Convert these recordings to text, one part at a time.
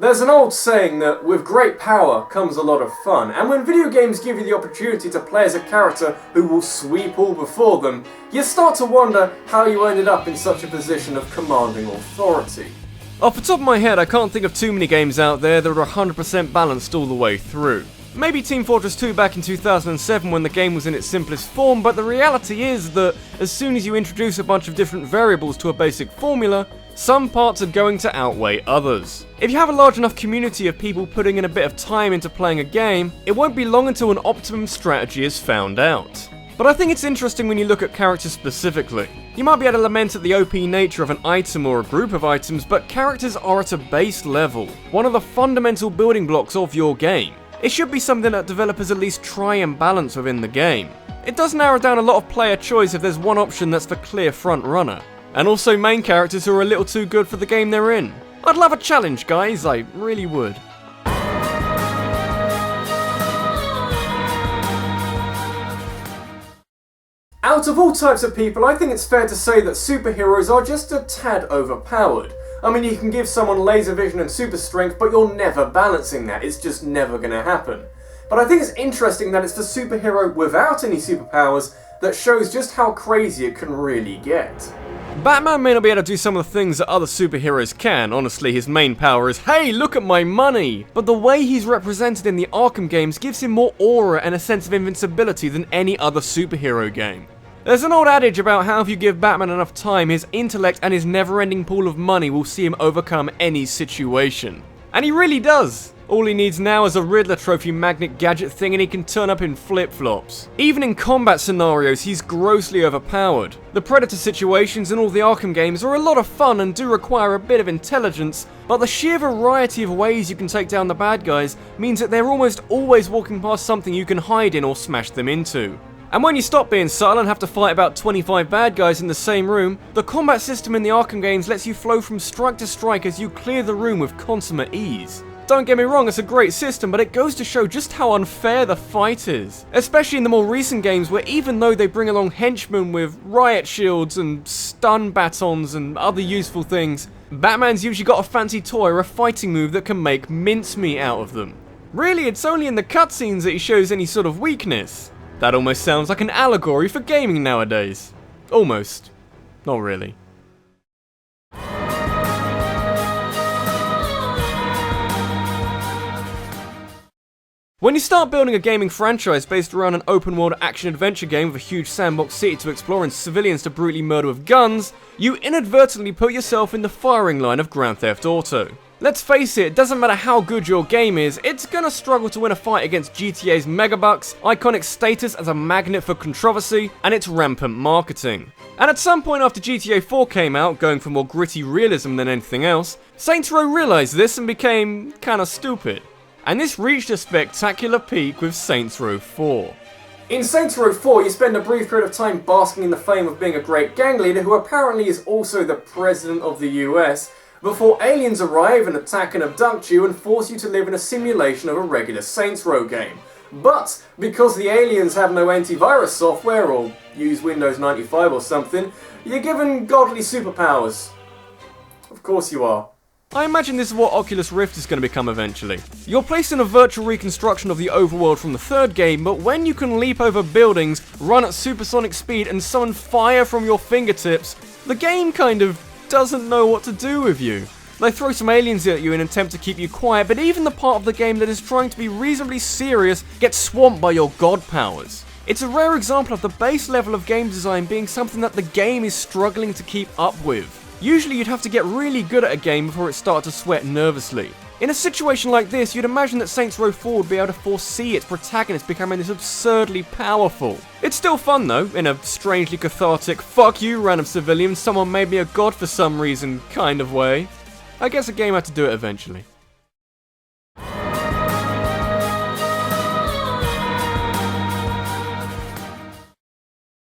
There's an old saying that with great power comes a lot of fun, and when video games give you the opportunity to play as a character who will sweep all before them, you start to wonder how you ended up in such a position of commanding authority. Off the top of my head, I can't think of too many games out there that are 100% balanced all the way through. Maybe Team Fortress 2 back in 2007 when the game was in its simplest form, but the reality is that as soon as you introduce a bunch of different variables to a basic formula, some parts are going to outweigh others. If you have a large enough community of people putting in a bit of time into playing a game, it won't be long until an optimum strategy is found out. But I think it's interesting when you look at characters specifically. You might be able to lament at the OP nature of an item or a group of items, but characters are at a base level, one of the fundamental building blocks of your game. It should be something that developers at least try and balance within the game. It does narrow down a lot of player choice if there's one option that's the clear front runner. And also main characters who are a little too good for the game they're in. I'd love a challenge, guys, I really would. Out of all types of people, I think it's fair to say that superheroes are just a tad overpowered. I mean, you can give someone laser vision and super strength, but you're never balancing that, it's just never gonna happen. But I think it's interesting that it's the superhero without any superpowers that shows just how crazy it can really get. Batman may not be able to do some of the things that other superheroes can. Honestly, his main power is, hey, look at my money! But the way he's represented in the Arkham games gives him more aura and a sense of invincibility than any other superhero game. There's an old adage about how if you give Batman enough time, his intellect and his never-ending pool of money will see him overcome any situation. And he really does! All he needs now is a Riddler trophy magnet gadget thing and he can turn up in flip-flops. Even in combat scenarios, he's grossly overpowered. The Predator situations in all the Arkham games are a lot of fun and do require a bit of intelligence, but the sheer variety of ways you can take down the bad guys means that they're almost always walking past something you can hide in or smash them into. And when you stop being subtle and have to fight about 25 bad guys in the same room, the combat system in the Arkham games lets you flow from strike to strike as you clear the room with consummate ease. Don't get me wrong, it's a great system, but it goes to show just how unfair the fight is. Especially in the more recent games where even though they bring along henchmen with riot shields and stun batons and other useful things, Batman's usually got a fancy toy or a fighting move that can make mincemeat out of them. Really, it's only in the cutscenes that he shows any sort of weakness. That almost sounds like an allegory for gaming nowadays. Almost. Not really. When you start building a gaming franchise based around an open-world action-adventure game with a huge sandbox city to explore and civilians to brutally murder with guns, you inadvertently put yourself in the firing line of Grand Theft Auto. Let's face it doesn't matter how good your game is, it's gonna struggle to win a fight against GTA's megabucks, iconic status as a magnet for controversy, and its rampant marketing. And at some point after GTA 4 came out, going for more gritty realism than anything else, Saints Row realised this and became kinda stupid. And this reached a spectacular peak with Saints Row 4. In Saints Row 4, you spend a brief period of time basking in the fame of being a great gang leader who apparently is also the President of the US, before aliens arrive and attack and abduct you and force you to live in a simulation of a regular Saints Row game. But because the aliens have no antivirus software or use Windows 95 or something, you're given godly superpowers. Of course you are. I imagine this is what Oculus Rift is going to become eventually. You're placed in a virtual reconstruction of the overworld from the third game, but when you can leap over buildings, run at supersonic speed, and summon fire from your fingertips, the game kind of doesn't know what to do with you. They throw some aliens at you in an attempt to keep you quiet, but even the part of the game that is trying to be reasonably serious gets swamped by your god powers. It's a rare example of the base level of game design being something that the game is struggling to keep up with. Usually you'd have to get really good at a game before it started to sweat nervously. In a situation like this, you'd imagine that Saints Row 4 would be able to foresee its protagonist becoming this absurdly powerful. It's still fun though, in a strangely cathartic, fuck you random civilian, someone made me a god for some reason kind of way. I guess a game had to do it eventually.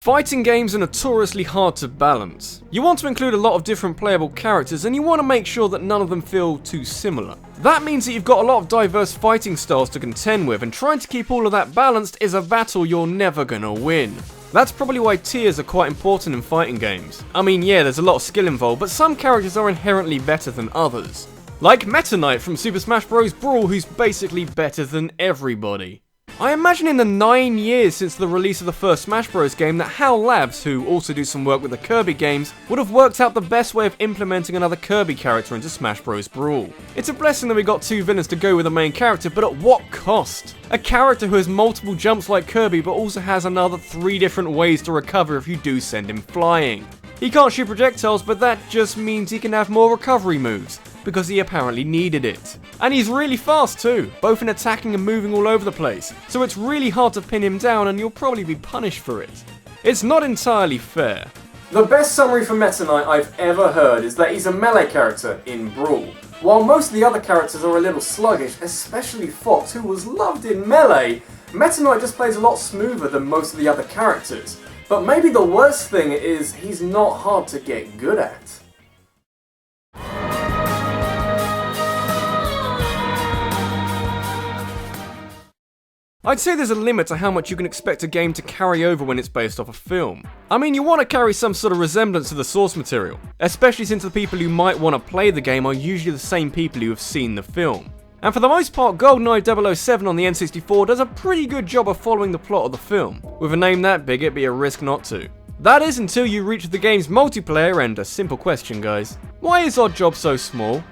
Fighting games are notoriously hard to balance. You want to include a lot of different playable characters and you want to make sure that none of them feel too similar. That means that you've got a lot of diverse fighting styles to contend with, and trying to keep all of that balanced is a battle you're never gonna win. That's probably why tiers are quite important in fighting games. I mean, yeah, there's a lot of skill involved, but some characters are inherently better than others. Like Meta Knight from Super Smash Bros. Brawl, who's basically better than everybody. I imagine in the 9 years since the release of the first Smash Bros. Game that HAL Labs, who also do some work with the Kirby games, would have worked out the best way of implementing another Kirby character into Smash Bros. Brawl. It's a blessing that we got 2 villains to go with the main character, but at what cost? A character who has multiple jumps like Kirby, but also has another 3 different ways to recover if you do send him flying. He can't shoot projectiles, but that just means he can have more recovery moves, because he apparently needed it. And he's really fast too, both in attacking and moving all over the place, so it's really hard to pin him down and you'll probably be punished for it. It's not entirely fair. The best summary for Meta Knight I've ever heard is that he's a melee character in Brawl. While most of the other characters are a little sluggish, especially Fox, who was loved in Melee, Meta Knight just plays a lot smoother than most of the other characters. But maybe the worst thing is he's not hard to get good at. I'd say there's a limit to how much you can expect a game to carry over when it's based off a film. I mean, you want to carry some sort of resemblance to the source material, especially since the people who might want to play the game are usually the same people who have seen the film. And for the most part, Goldeneye 007 on the N64 does a pretty good job of following the plot of the film. With a name that big, it'd be a risk not to. That is until you reach the game's multiplayer, and a simple question, guys. Why is Oddjob so small?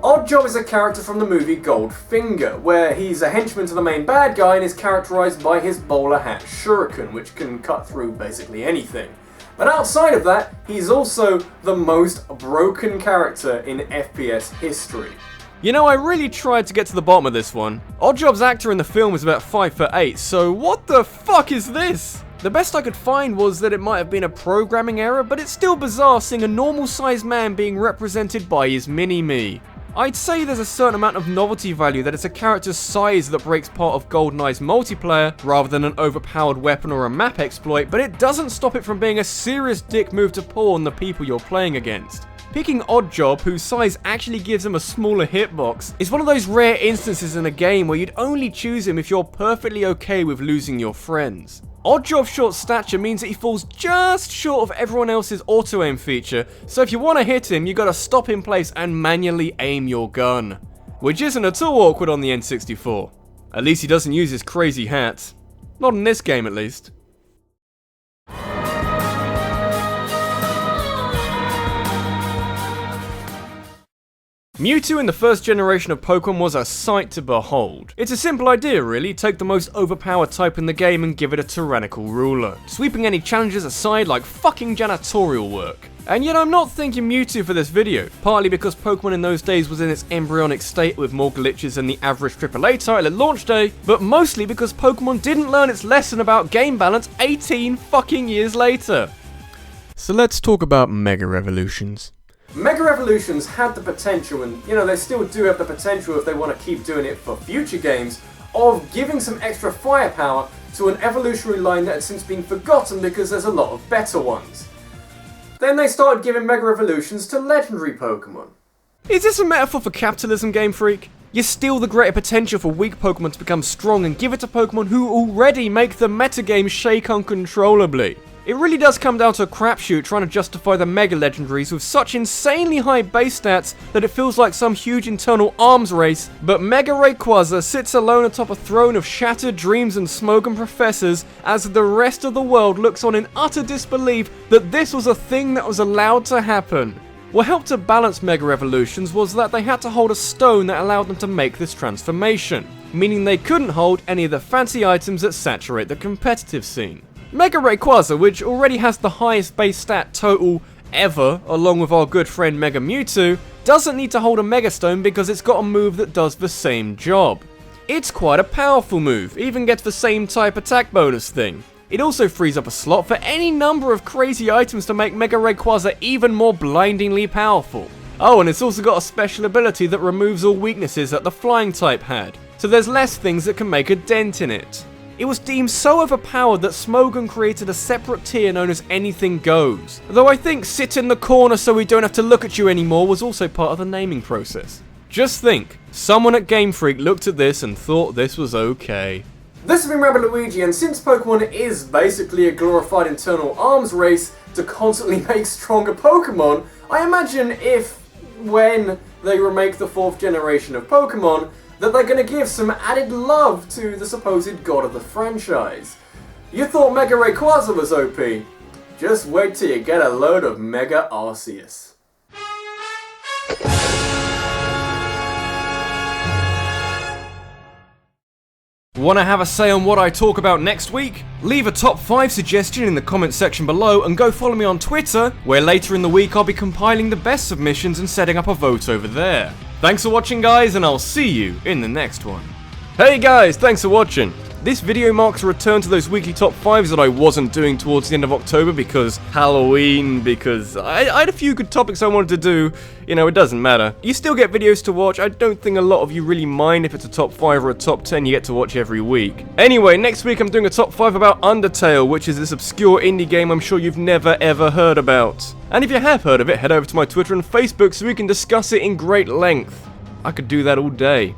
Oddjob is a character from the movie Goldfinger, where he's a henchman to the main bad guy and is characterized by his bowler hat shuriken, which can cut through basically anything. But outside of that, he's also the most broken character in FPS history. You know, I really tried to get to the bottom of this one. Oddjob's actor in the film is about 5'8", so what the fuck is this? The best I could find was that it might have been a programming error, but it's still bizarre seeing a normal-sized man being represented by his mini-me. I'd say there's a certain amount of novelty value that it's a character's size that breaks part of Goldeneye's multiplayer, rather than an overpowered weapon or a map exploit, but it doesn't stop it from being a serious dick move to pull on the people you're playing against. Picking Oddjob, whose size actually gives him a smaller hitbox, is one of those rare instances in a game where you'd only choose him if you're perfectly okay with losing your friends. Oddjob's short stature means that he falls just short of everyone else's auto-aim feature, so if you want to hit him, you gotta stop in place and manually aim your gun. Which isn't at all awkward on the N64. At least he doesn't use his crazy hat. Not in this game, at least. Mewtwo in the first generation of Pokemon was a sight to behold. It's a simple idea really, take the most overpowered type in the game and give it a tyrannical ruler, sweeping any challenges aside like fucking janitorial work. And yet I'm not thinking Mewtwo for this video, partly because Pokemon in those days was in its embryonic state with more glitches than the average AAA title at launch day, but mostly because Pokemon didn't learn its lesson about game balance 18 fucking years later. So let's talk about Mega Evolutions. Mega Evolutions had the potential, and they still do have the potential if they want to keep doing it for future games, of giving some extra firepower to an evolutionary line that had since been forgotten because there's a lot of better ones. Then they started giving Mega Evolutions to legendary Pokemon. Is this a metaphor for capitalism, Game Freak? You steal the greater potential for weak Pokemon to become strong and give it to Pokemon who already make the metagame shake uncontrollably. It really does come down to a crapshoot trying to justify the Mega Legendaries with such insanely high base stats that it feels like some huge internal arms race, but Mega Rayquaza sits alone atop a throne of shattered dreams and Smogon professors as the rest of the world looks on in utter disbelief that this was a thing that was allowed to happen. What helped to balance Mega Evolutions was that they had to hold a stone that allowed them to make this transformation, meaning they couldn't hold any of the fancy items that saturate the competitive scene. Mega Rayquaza, which already has the highest base stat total ever, along with our good friend Mega Mewtwo, doesn't need to hold a Mega Stone because it's got a move that does the same job. It's quite a powerful move, even gets the same type attack bonus thing. It also frees up a slot for any number of crazy items to make Mega Rayquaza even more blindingly powerful. Oh, and it's also got a special ability that removes all weaknesses that the flying type had, so there's less things that can make a dent in it. It was deemed so overpowered that Smogon created a separate tier known as Anything Goes, though I think sit in the corner so we don't have to look at you anymore was also part of the naming process. Just think, someone at Game Freak looked at this and thought this was okay. This has been RabbidLuigi, and since Pokemon is basically a glorified internal arms race to constantly make stronger Pokemon, I imagine when they remake the 4th generation of Pokemon, that they're going to give some added love to the supposed god of the franchise. You thought Mega Rayquaza was OP? Just wait till you get a load of Mega Arceus. Want to have a say on what I talk about next week? Leave a top 5 suggestion in the comments section below and go follow me on Twitter, where later in the week I'll be compiling the best submissions and setting up a vote over there. Thanks for watching, guys, and I'll see you in the next one. Hey guys, thanks for watching. This video marks a return to those weekly top 5s that I wasn't doing towards the end of October because Halloween, because I had a few good topics I wanted to do. You know, it doesn't matter. You still get videos to watch. I don't think a lot of you really mind if it's a top 5 or a top 10 you get to watch every week. Anyway, next week I'm doing a top 5 about Undertale, which is this obscure indie game I'm sure you've never ever heard about. And if you have heard of it, head over to my Twitter and Facebook so we can discuss it in great length. I could do that all day.